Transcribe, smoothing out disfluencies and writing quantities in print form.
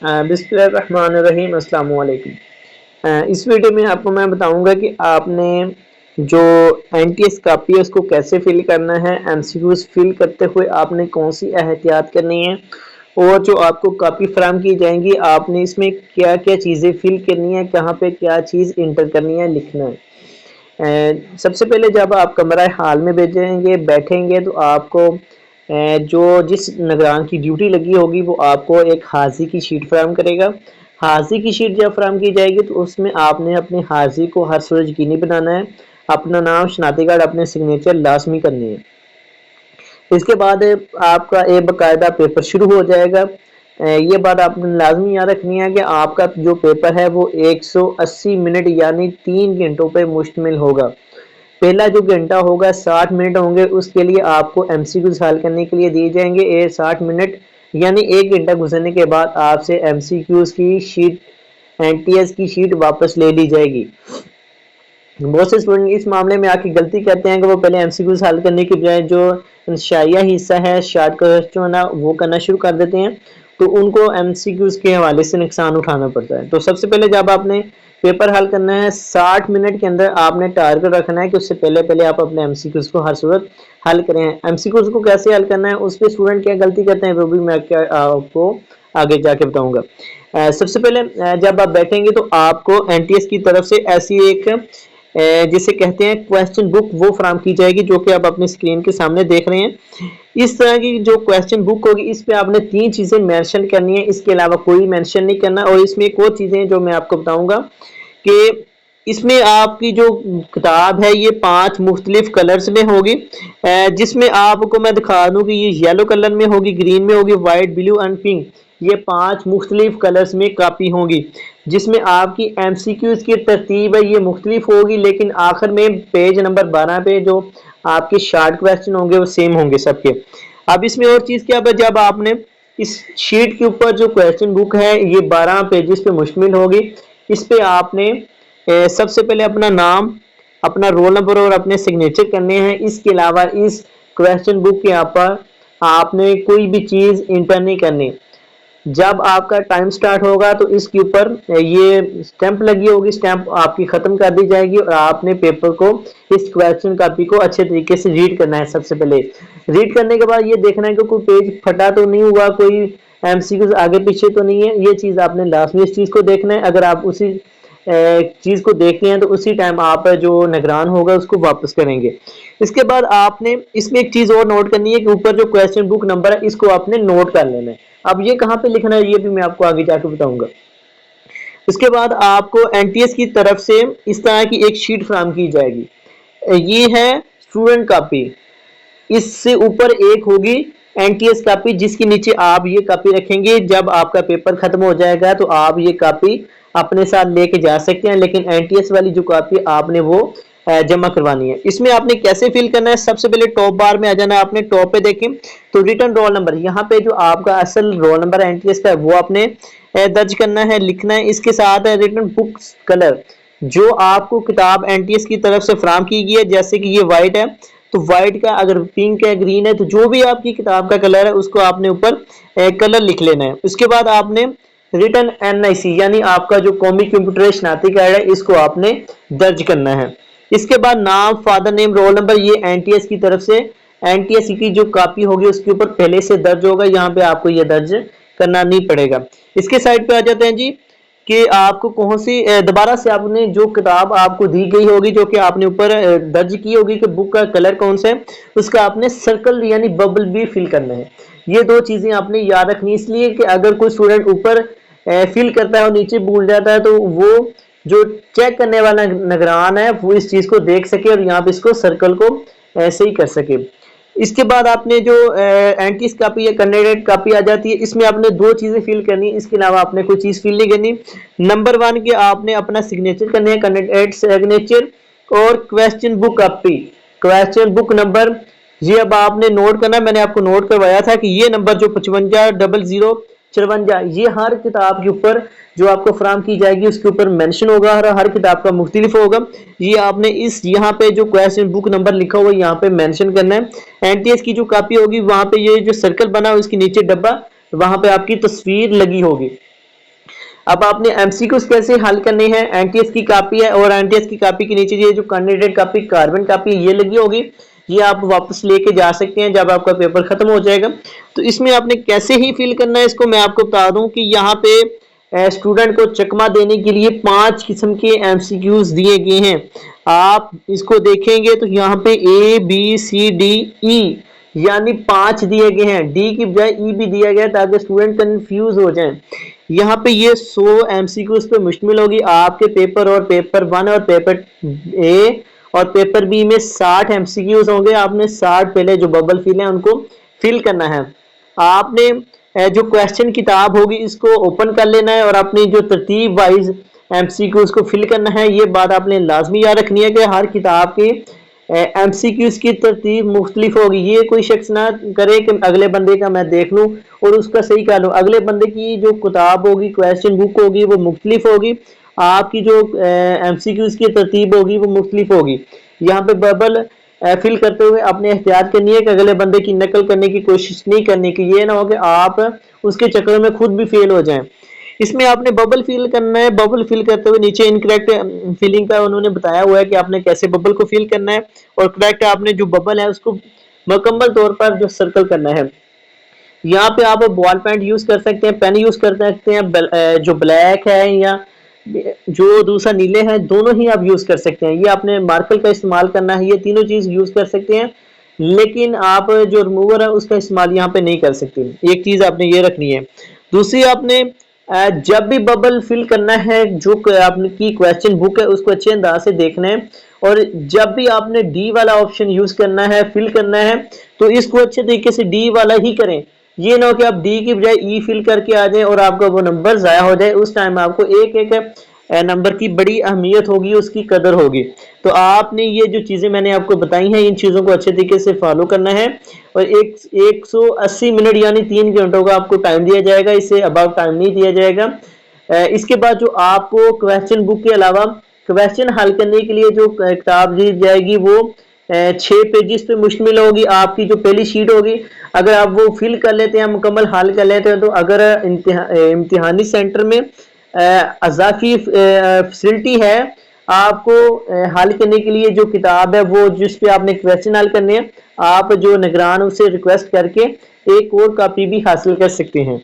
बिस्मिल्लाहिर्रहमानिर्रहीम अस्सलाम वालेकुम। इस वीडियो में आपको मैं बताऊंगा कि आपने जो एनटीएस कॉपी है उसको कैसे फिल करना है। एमसीक्यूज फिल करते हुए आपने कौन सी एहतियात करनी है और जो आपको कॉपी फराहम की जाएंगी आपने इसमें क्या क्या चीज़ें फिल करनी है, कहाँ पे क्या चीज़ इंटर करनी है, लिखना है। सबसे पहले जब आप कमरा हाल में बैठेंगे तो आपको जो जिस निगरान की ड्यूटी लगी होगी वो आपको एक हाज़ी की शीट फराहम करेगा। हाज़ी की शीट जब फराहम की जाएगी तो उसमें आपने अपने हाज़ी को हर सूरत यकीनी बनाना है। अपना नाम, शनाख्ती कार्ड, अपने सिग्नेचर लाजमी करने हैं। इसके बाद आपका एक बाकायदा पेपर शुरू हो जाएगा। ये बात आपने लाजमी याद रखनी है कि आपका जो पेपर है वो 180 मिनट यानी 3 घंटों पे मुश्तमिल होगा। पहला जो घंटा होगा 60 मिनट होंगे, उसके लिए आपको एमसीक्यूज हल करने के लिए दिए जाएंगे 60 मिनट, यानी 1 घंटा गुजरने के बाद आपसे एमसीक्यूज की शीट, एनटीएस की शीट वापस ले ली जाएगी। बहुत से स्टूडेंट इस मामले में आके गलती करते हैं कि वो पहले एमसीक्यूज हल करने की बजाय जो शाया हिस्सा है, शॉर्ट क्वेश्चन है, वो करना शुरू कर देते हैं, तो उनको एमसीक्यूज के हवाले से नुकसान उठाना पड़ता है। तो सबसे पहले जब आपने पेपर हल करना है 60 मिनट के अंदर आपने टारगेट रखना है कि उससे पहले पहले आप अपने एमसीक्यूज को हर सूरत हल करें। एमसीक्यूज को कैसे हल करना है, उस पर स्टूडेंट क्या गलती करते हैं वो भी मैं क्या आपको आगे जाके बताऊंगा। सबसे पहले जब आप बैठेंगे तो आपको एनटीएस की तरफ से ऐसी एक जिसे कहते हैं क्वेश्चन बुक वो फराहम की जाएगी, जो कि आप अपने स्क्रीन के सामने देख रहे हैं। इस तरह की जो क्वेश्चन बुक होगी इस पे आपने 3 चीज़ें मेंशन करनी है, इसके अलावा कोई मेंशन नहीं करना। और इसमें एक और चीज़ें जो मैं आपको बताऊंगा कि इसमें आपकी जो किताब है ये 5 मुख्तलिफ कलर्स में होगी, जिसमें आपको मैं दिखा दूं कि ये येलो कलर में होगी, ग्रीन में होगी, वाइट, ब्लू एंड पिंक। ये 5 मुख्तलिफ कलर्स में कापी होंगी, जिसमें आपकी एमसीक्यूज की तरतीब है ये मुख्तलिफ होगी, लेकिन आखिर में पेज नंबर 12 पे जो आपके शॉर्ट क्वेश्चन होंगे वो सेम होंगे सबके। अब इसमें और चीज़ क्या है, जब आपने इस शीट के ऊपर जो क्वेश्चन बुक है ये 12 पेजेस पे मुश्तमिल होगी। इस पे आपने सबसे पहले अपना नाम, अपना रोल नंबर और अपने सिग्नेचर करने हैं। इसके अलावा इस क्वेश्चन बुक के यहाँ पर आपने कोई भी चीज़ इंटर नहीं करनी। जब आपका टाइम स्टार्ट होगा तो इसके ऊपर ये स्टैंप लगी होगी, स्टैंप आपकी खत्म कर दी जाएगी और आपने पेपर को, इस क्वेश्चन कॉपी को अच्छे तरीके से रीड करना है। सबसे पहले रीड करने के बाद ये देखना है कि कोई पेज फटा तो नहीं हुआ, कोई एमसीक्यूज आगे पीछे तो नहीं है। ये चीज आपने लास्ट में इस चीज को देखना है। अगर आप उसी चीज को देखते हैं तो उसी टाइम आप जो निगरान होगा उसको वापस करेंगे। इसके बाद आपने इसमें एक चीज और नोट करनी है कि ऊपर जो क्वेश्चन बुक नंबर है इसको आपने नोट कर लेना है। अब ये कहाँ पे लिखना है ये भी मैं आपको आगे जाकर बताऊंगा। इसके बाद आपको एनटीएस की तरफ से इस तरह की एक शीट फराहम की जाएगी। ये है स्टूडेंट कॉपी, इससे ऊपर एक होगी एनटीएस कॉपी, जिसके नीचे आप ये कॉपी रखेंगे। जब आपका पेपर खत्म हो जाएगा तो आप ये कॉपी अपने साथ लेके जा सकते हैं, लेकिन एनटीएस वाली जो कॉपी आपने वो जमा करवानी है। इसमें आपने कैसे फिल करना है, सबसे पहले टॉप बार में आ जाना है। आपने टॉप पे देखें तो रिटर्न रोल नंबर, यहाँ पे जो आपका असल रोल नंबर एनटीएस का है वो आपने दर्ज करना है, लिखना है। इसके साथ रिटर्न बुक कलर, जो आपको किताब एनटीएस की तरफ से फराहम की गई है, जैसे कि ये व्हाइट है तो व्हाइट का, अगर पिंक है, ग्रीन है, तो जो भी आपकी किताब का कलर है उसको आपने ऊपर कलर लिख लेना है। उसके बाद आपने रिटर्न एनआईसी यानी आपका जो कौमी कंप्यूटर शनाख्ती कार्ड है इसको आपने दर्ज करना है। इसके बाद नाम, फादर नेम, रोल नंबर, ये एनटीएस की तरफ से, एनटीएस की जो कॉपी होगी उसके ऊपर पहले से दर्ज होगा, यहाँ पे आपको ये दर्ज करना नहीं पड़ेगा। इसके साइड पे आ जाते हैं जी कि आपको कौन सी दोबारा से आपने जो किताब आपको दी गई होगी, जो कि आपने ऊपर दर्ज की होगी कि बुक का कलर कौन सा है, उसका आपने सर्कल यानी बबल भी फिल करना है। ये 2 चीजें आपने याद रखनी, इसलिए कि अगर कोई स्टूडेंट ऊपर फिल करता है और नीचे भूल जाता है तो वो जो चेक करने वाला निगरान है वो इस चीज को देख सके और यहाँ पे इसको सर्कल को ऐसे ही कर सके। इसके बाद आपने जो एंटीस कापी या कैंडिडेट कापी आ जाती है, इसमें आपने 2 चीजें फिल करनी, इसके अलावा आपने कोई चीज फिल नहीं करनी। नंबर 1 के आपने अपना सिग्नेचर करने है, कैंडिडेट सिग्नेचर, और question book copy, question book number ये अब आपने नोट करना। मैंने आपको नोट करवाया था कि ये नंबर जो 550054, ये हर किताब के ऊपर जो आपको फराहम की जाएगी उसके ऊपर मेंशन होगा, हर किताब का मुख्तलिफ होगा। ये आपने इस यहाँ पे जो क्वेश्चन बुक नंबर लिखा हुआ है यहाँ पे मेंशन करना है। एनटीएस की जो कॉपी होगी वहां पे ये जो सर्कल बना है उसके नीचे डब्बा, वहां पे आपकी तस्वीर लगी होगी। अब आपने एमसीक्यूज कैसे हल करने हैं, एनटीएस की कॉपी है और एनटीएस की कॉपी के नीचे ये जो कैंडिडेट कॉपी कार्बन कॉपी ये लगी होगी, ये आप वापस लेके जा सकते हैं जब आपका पेपर खत्म हो जाएगा। तो इसमें आपने कैसे ही फिल करना है इसको मैं आपको बता दूं कि यहाँ पे स्टूडेंट को चकमा देने के लिए 5 किस्म के एमसीक्यूज दिए गए हैं। आप इसको देखेंगे तो यहाँ पे A B C D E यानी 5 दिए गए हैं, डी की बजाय ई भी दिया गया ताकि स्टूडेंट कंफ्यूज हो जाए। यहाँ पे ये 100 एमसीक्यूज पे मुश्तमिल होगी आपके पेपर, और पेपर 1 और पेपर ए और पेपर बी में 60 एमसीक्यूज होंगे। आपने 60 पहले जो बबल फिल है उनको फिल करना है। आपने जो क्वेश्चन किताब होगी इसको ओपन कर लेना है और अपनी जो तरतीब वाइज एमसीक्यूज को फिल करना है। ये बात आपने लाजमी याद रखनी है कि हर किताब के एमसीक्यूज की तरतीब मुख्तलिफ होगी। ये कोई शख्स ना करे कि अगले बंदे का मैं देख लूं और उसका सही कर लूं। अगले बंदे की जो किताब होगी, क्वेश्चन बुक होगी, वो मुख्तलिफ होगी, आपकी जो एमसीक्यूज की तरतीब होगी वो मुख्तलिफ होगी। यहाँ पे बबल फिल करते हुए आपने एहतियात करनी है कि अगले बंदे की नकल करने की कोशिश नहीं करनी, कि ये ना हो कि आप उसके चक्कर में खुद भी फेल हो जाएं। इसमें आपने बबल फिल करना है। बबल फिल करते हुए नीचे इनकरेक्ट फिलिंग का उन्होंने बताया हुआ है कि आपने कैसे बबल को फिल करना है, और करेक्ट आपने जो बबल है उसको मुकम्मल तौर पर जो सर्कल करना है। यहाँ पे आप बॉल पेन यूज कर सकते हैं, पेन यूज कर सकते हैं, जो ब्लैक है या जो दूसरा नीले हैं, दोनों ही आप यूज कर सकते हैं। ये आपने मार्कर का इस्तेमाल करना है, ये तीनों चीज यूज कर सकते हैं, लेकिन आप जो रिमूवर है उसका इस्तेमाल यहाँ पे नहीं कर सकते। एक चीज आपने ये रखनी है। दूसरी, आपने जब भी बबल फिल करना है, जो आपकी क्वेश्चन बुक है उसको अच्छे अंदाज से देखना है, और जब भी आपने डी वाला ऑप्शन यूज करना है, फिल करना है, तो इसको अच्छे तरीके से डी वाला ही करें। ये ना हो कि आप डी की बजाय ई फिल करके आ जाए और आपका वो नंबर ज़ाया हो जाए। उस टाइम आपको एक एक नंबर की बड़ी अहमियत होगी, उसकी कदर होगी। तो आपने ये जो चीज़ें मैंने आपको बताई हैं, इन चीज़ों को अच्छे तरीके से फॉलो करना है। और 180 मिनट यानी 3 घंटों का आपको टाइम दिया जाएगा, इससे अबाव टाइम नहीं दिया जाएगा। इसके बाद जो आपको क्वेश्चन बुक के अलावा क्वेश्चन हल करने के लिए जो किताब दी जाएगी वो 6 पेजेस पे मुश्तमिल होगी। आपकी जो पहली शीट होगी, अगर आप वो फिल कर लेते हैं, मुकम्मल हल कर लेते हैं, तो अगर इम्तिहानी सेंटर में अजाफी फैसिलिटी है आपको हल करने के लिए, जो किताब है वो जिस पे आपने क्वेश्चन हल करने हैं, आप जो निगरान उससे रिक्वेस्ट करके एक और कॉपी भी हासिल कर सकते हैं।